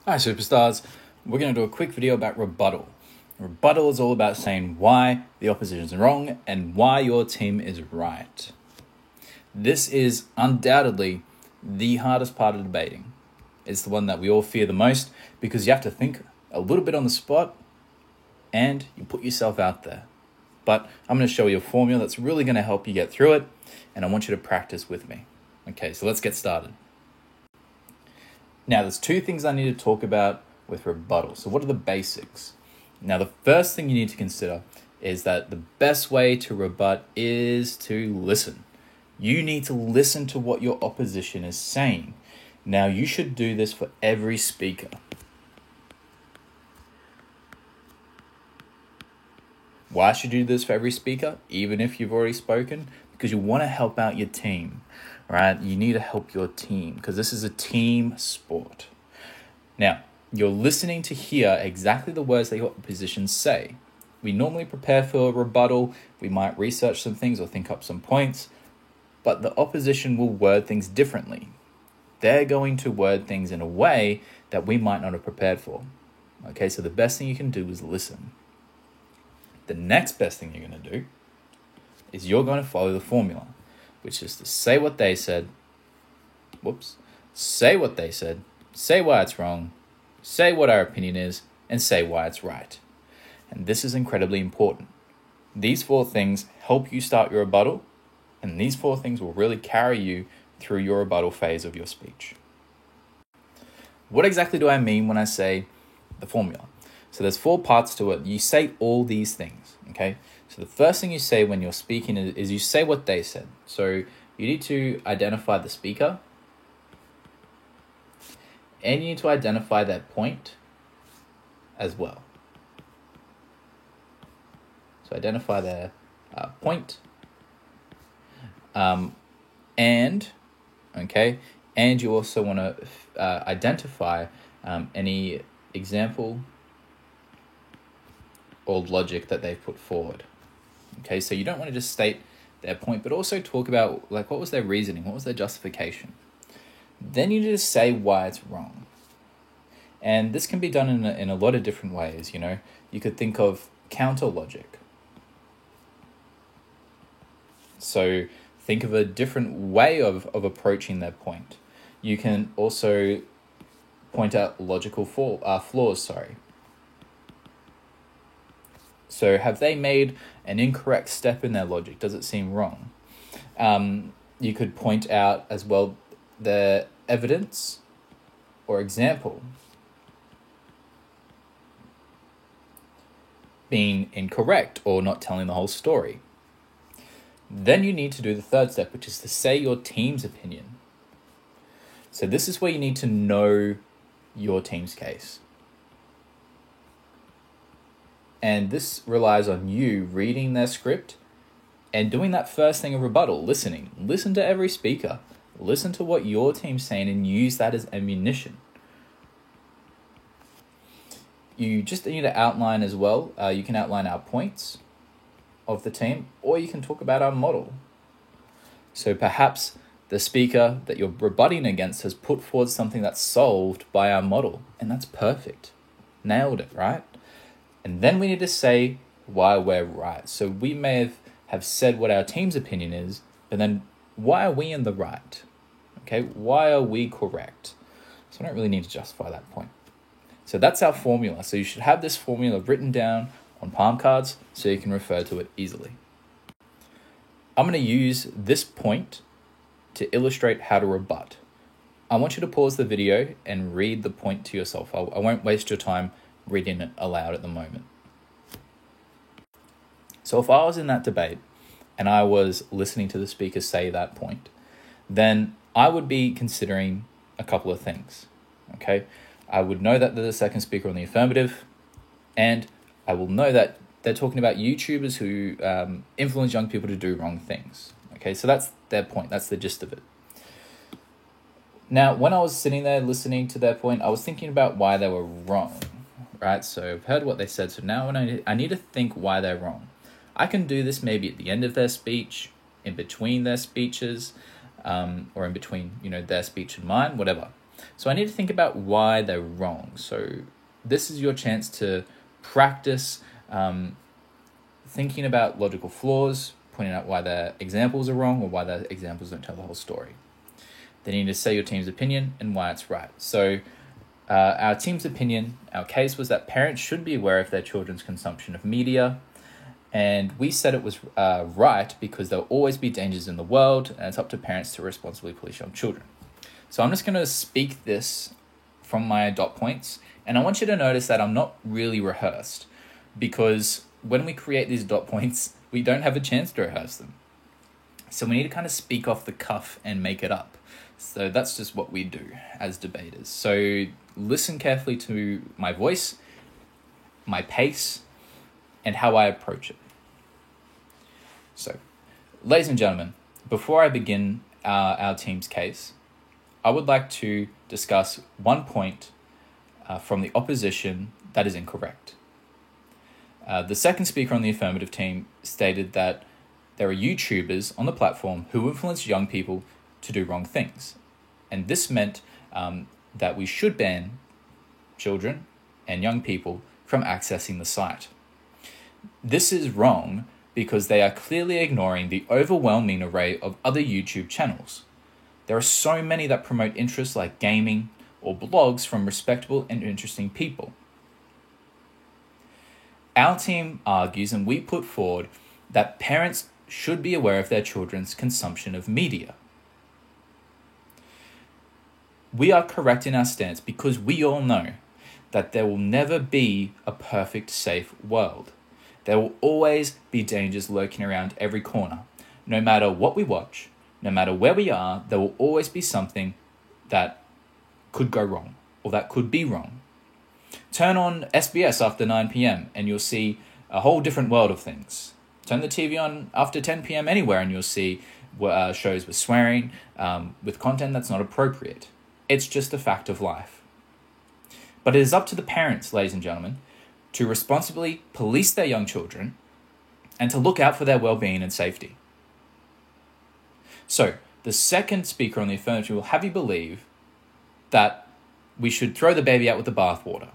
Hi superstars, we're going to do a quick video about rebuttal. Rebuttal is all about saying why the opposition is wrong and why your team is right. This is undoubtedly the hardest part of debating. It's the one that we all fear the most because you have to think a little bit on the spot and you put yourself out there. But I'm going to show you a formula that's really going to help you get through it, and I want you to practice with me. Okay, so let's get started. Now, there's two things I need to talk about with rebuttal. So what are the basics? Now, the first thing you need to consider is that the best way to rebut is to listen. You need to listen to what your opposition is saying. Now, you should do this for every speaker. Why should you do this for every speaker, even if you've already spoken? Because you want to help out your team, right? You need to help your team because this is a team sport. Now, you're listening to hear exactly the words that your opposition say. We normally prepare for a rebuttal. We might research some things or think up some points, but the opposition will word things differently. They're going to word things in a way that we might not have prepared for. Okay, so the best thing you can do is listen. The next best thing you're going to do is you're going to follow the formula, which is to say what they said, say what they said, say why it's wrong, say what our opinion is, and say why it's right. And this is incredibly important. These four things help you start your rebuttal, and these four things will really carry you through your rebuttal phase of your speech. What exactly do I mean when I say the formula? So there's four parts to it. You say all these things, okay? So the first thing you say when you're speaking is you say what they said. So you need to identify the speaker, and you need to identify their point as well. So identify their point, and you also want to identify any example or logic that they've put forward. Okay, so you don't want to just state their point, but also talk about what was their reasoning, what was their justification. Then you just say why it's wrong. And this can be done in a lot of different ways, you know. You could think of counter logic. So think of a different way of approaching their point. You can also point out logical flaws. So have they made an incorrect step in their logic? Does it seem wrong? You could point out as well the evidence or example being incorrect or not telling the whole story. Then you need to do the third step, which is to say your team's opinion. So this is where you need to know your team's case. And this relies on you reading their script and doing that first thing of rebuttal, listening. Listen to every speaker. Listen to what your team's saying and use that as ammunition. You just need to outline as well. You can outline our points of the team, or you can talk about our model. So perhaps the speaker that you're rebutting against has put forward something that's solved by our model, and that's perfect. Nailed it, right? And then we need to say why we're right. So we may have said what our team's opinion is, but then why are we in the right? Okay, why are we correct? So I don't really need to justify that point. So that's our formula. So you should have this formula written down on palm cards so you can refer to it easily. I'm going to use this point to illustrate how to rebut. I want you to pause the video and read the point to yourself. I won't waste your time reading it aloud at the moment. So if I was in that debate and I was listening to the speaker say that point, then I would be considering a couple of things, okay? I would know that they're the second speaker on the affirmative, and I will know that they're talking about YouTubers who influence young people to do wrong things, okay? So that's their point, that's the gist of it. Now, when I was sitting there listening to their point, I was thinking about why they were wrong. Right, so I've heard what they said, so now I need to think why they're wrong. I can do this maybe at the end of their speech, in between their speeches, or in between, their speech and mine, whatever. So I need to think about why they're wrong. So this is your chance to practice thinking about logical flaws, pointing out why their examples are wrong or why their examples don't tell the whole story. Then you need to say your team's opinion and why it's right. So our team's opinion, our case was that parents should be aware of their children's consumption of media. And we said it was right because there will always be dangers in the world and it's up to parents to responsibly police young children. So I'm just going to speak this from my dot points. And I want you to notice that I'm not really rehearsed because when we create these dot points, we don't have a chance to rehearse them. So we need to kind of speak off the cuff and make it up. So that's just what we do as debaters. So listen carefully to my voice, my pace, and how I approach it. So, ladies and gentlemen, before I begin our team's case, I would like to discuss one point from the opposition that is incorrect. The second speaker on the affirmative team stated that there are YouTubers on the platform who influence young people to do wrong things. And this meant that we should ban children and young people from accessing the site. This is wrong because they are clearly ignoring the overwhelming array of other YouTube channels. There are so many that promote interests like gaming or blogs from respectable and interesting people. Our team argues and we put forward that parents should be aware of their children's consumption of media. We are correct in our stance because we all know that there will never be a perfect, safe world. There will always be dangers lurking around every corner. No matter what we watch, no matter where we are, there will always be something that could go wrong or that could be wrong. Turn on SBS after 9 p.m. and you'll see a whole different world of things. Turn the TV on after 10 p.m. anywhere and you'll see shows with swearing, with content that's not appropriate. It's just a fact of life. But it is up to the parents, ladies and gentlemen, to responsibly police their young children and to look out for their well-being and safety. So, the second speaker on the affirmative will have you believe that we should throw the baby out with the bathwater.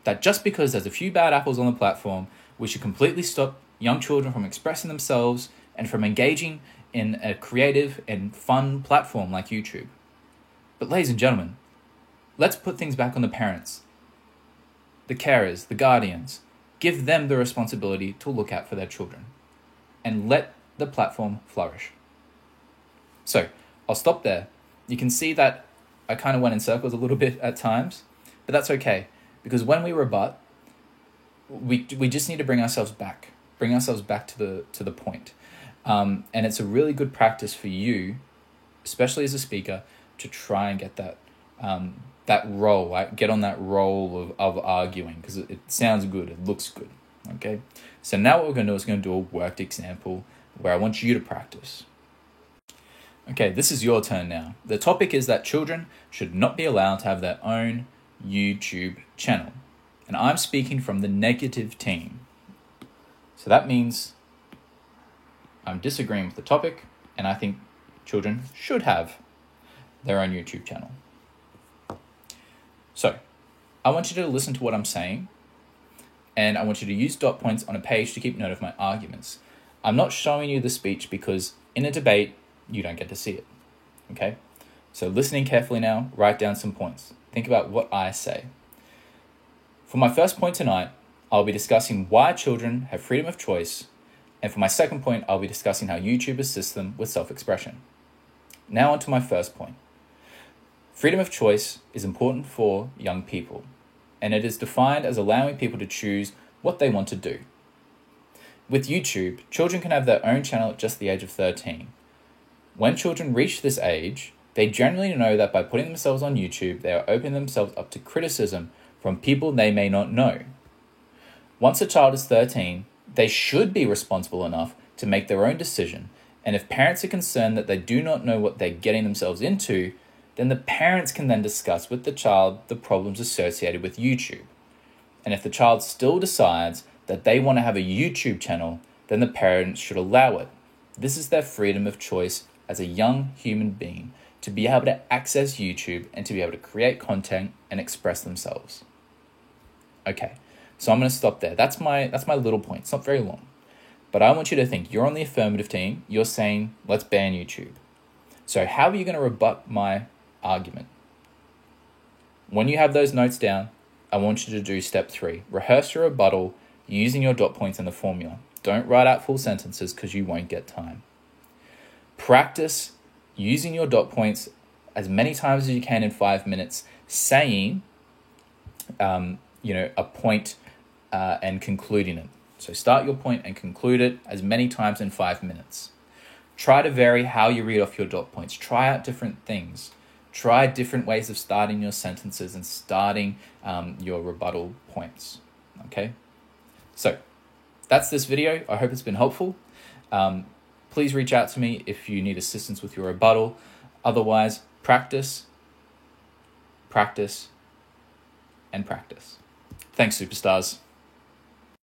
That just because there's a few bad apples on the platform, we should completely stop young children from expressing themselves and from engaging in a creative and fun platform like YouTube. But ladies and gentlemen, let's put things back on the parents, the carers, the guardians. Give them the responsibility to look out for their children and let the platform flourish. So, I'll stop there. You can see that I kind of went in circles a little bit at times, but that's okay because when we rebut, we just need to bring ourselves back to the point. And it's a really good practice for you, especially as a speaker, to try and get that role, right? Get on that role of arguing because it sounds good, it looks good. Okay, so now what we're going to do is going to do a worked example where I want you to practice. Okay, this is your turn now. The topic is that children should not be allowed to have their own YouTube channel. And I'm speaking from the negative team. So that means I'm disagreeing with the topic and I think children should have their own YouTube channel. So, I want you to listen to what I'm saying and I want you to use dot points on a page to keep note of my arguments. I'm not showing you the speech because in a debate, you don't get to see it. Okay? So listening carefully now, write down some points. Think about what I say. For my first point tonight, I'll be discussing why children have freedom of choice. And for my second point, I'll be discussing how YouTube assists them with self-expression. Now on to my first point. Freedom of choice is important for young people, and it is defined as allowing people to choose what they want to do. With YouTube, children can have their own channel at just the age of 13. When children reach this age, they generally know that by putting themselves on YouTube, they are opening themselves up to criticism from people they may not know. Once a child is 13, they should be responsible enough to make their own decision, and if parents are concerned that they do not know what they're getting themselves into, then the parents can then discuss with the child the problems associated with YouTube. And if the child still decides that they want to have a YouTube channel, then the parents should allow it. This is their freedom of choice as a young human being. to be able to access YouTube and to be able to create content and express themselves. Okay, so I'm going to stop there. That's my little point. It's not very long. But I want you to think, you're on the affirmative team, you're saying, let's ban YouTube. So how are you going to rebut my argument? When you have those notes down, I want you to do step 3. Rehearse your rebuttal using your dot points in the formula. Don't write out full sentences because you won't get time. Practice using your dot points as many times as you can in 5 minutes, saying, a point and concluding it. So start your point and conclude it as many times in 5 minutes. Try to vary how you read off your dot points. Try out different things. Try different ways of starting your sentences and starting your rebuttal points. Okay? So that's this video. I hope it's been helpful. Please reach out to me if you need assistance with your rebuttal. Otherwise, practice, practice, and practice. Thanks, superstars.